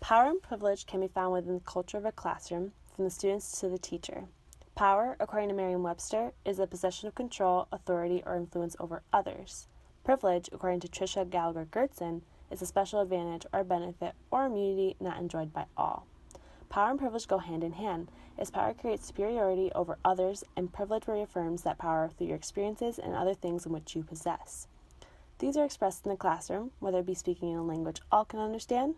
Power and privilege can be found within the culture of a classroom, from the students to the teacher. Power, according to Merriam-Webster, is the possession of control, authority, or influence over others. Privilege, according to Tricia Gallagher-Gertson, is a special advantage or benefit or immunity not enjoyed by all. Power and privilege go hand in hand, as power creates superiority over others, and privilege reaffirms that power through your experiences and other things in which you possess. These are expressed in the classroom, whether it be speaking in a language all can understanding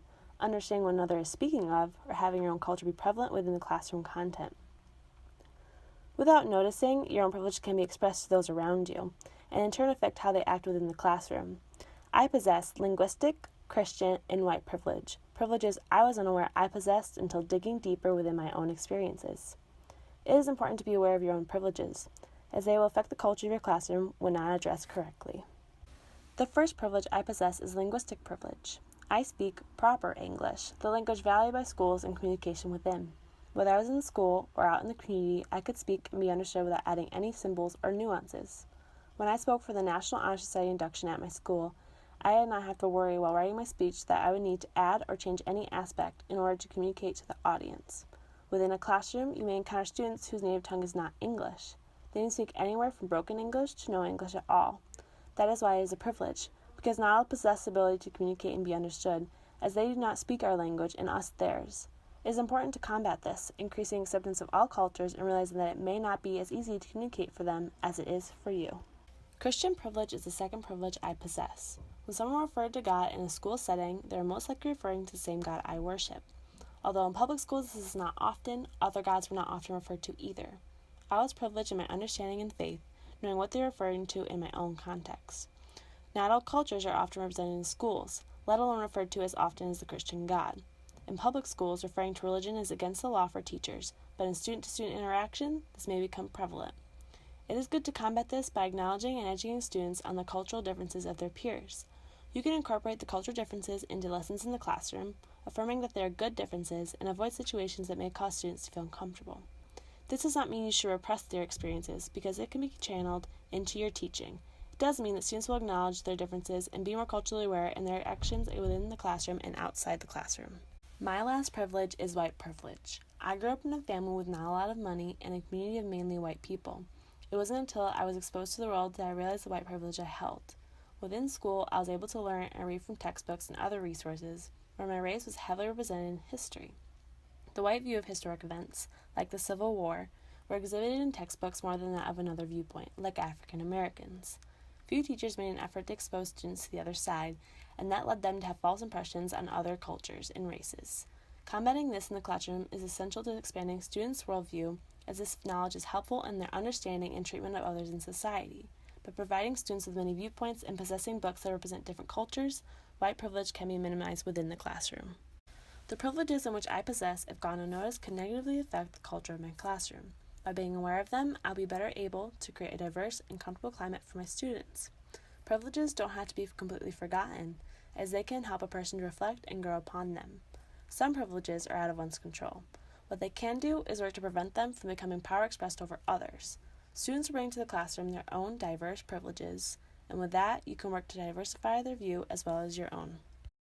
what another is speaking of, or having your own culture be prevalent within the classroom content. Without noticing, your own privilege can be expressed to those around you, and in turn affect how they act within the classroom. I possess linguistic, Christian, and white privilege, privileges I was unaware I possessed until digging deeper within my own experiences. It is important to be aware of your own privileges, as they will affect the culture of your classroom when not addressed correctly. The first privilege I possess is linguistic privilege. I speak proper English, the language valued by schools and communication within. Whether I was in school or out in the community, I could speak and be understood without adding any symbols or nuances. When I spoke for the National Honor Society induction at my school, I did not have to worry while writing my speech that I would need to add or change any aspect in order to communicate to the audience. Within a classroom, you may encounter students whose native tongue is not English. They can speak anywhere from broken English to no English at all. That is why it is a privilege, because not all possess the ability to communicate and be understood, as they do not speak our language and us theirs. It is important to combat this, increasing acceptance of all cultures and realizing that it may not be as easy to communicate for them as it is for you. Christian privilege is the second privilege I possess. When someone referred to God in a school setting, they are most likely referring to the same God I worship. Although in public schools this is not often, other gods were not often referred to either. I was privileged in my understanding and faith, knowing what they are referring to in my own context. Not all cultures are often represented in schools, let alone referred to as often as the Christian God. In public schools, referring to religion is against the law for teachers, but in student-to-student interaction, this may become prevalent. It is good to combat this by acknowledging and educating students on the cultural differences of their peers. You can incorporate the cultural differences into lessons in the classroom, affirming that they are good differences, and avoid situations that may cause students to feel uncomfortable. This does not mean you should repress their experiences, because it can be channeled into your teaching. It does mean that students will acknowledge their differences and be more culturally aware in their actions within the classroom and outside the classroom. My last privilege is white privilege. I grew up in a family with not a lot of money and a community of mainly white people. It wasn't until I was exposed to the world that I realized the white privilege I held. Within school, I was able to learn and read from textbooks and other resources, where my race was heavily represented in history. The white view of historic events, like the Civil War, were exhibited in textbooks more than that of another viewpoint, like African Americans. Few teachers made an effort to expose students to the other side, and that led them to have false impressions on other cultures and races. Combating this in the classroom is essential to expanding students' worldview, as this knowledge is helpful in their understanding and treatment of others in society. By providing students with many viewpoints and possessing books that represent different cultures, white privilege can be minimized within the classroom. The privileges in which I possess, if gone unnoticed, can negatively affect the culture of my classroom. By being aware of them, I'll be better able to create a diverse and comfortable climate for my students. Privileges don't have to be completely forgotten, as they can help a person to reflect and grow upon them. Some privileges are out of one's control. What they can do is work to prevent them from becoming power expressed over others. Students bring to the classroom their own diverse privileges, and with that, you can work to diversify their view as well as your own.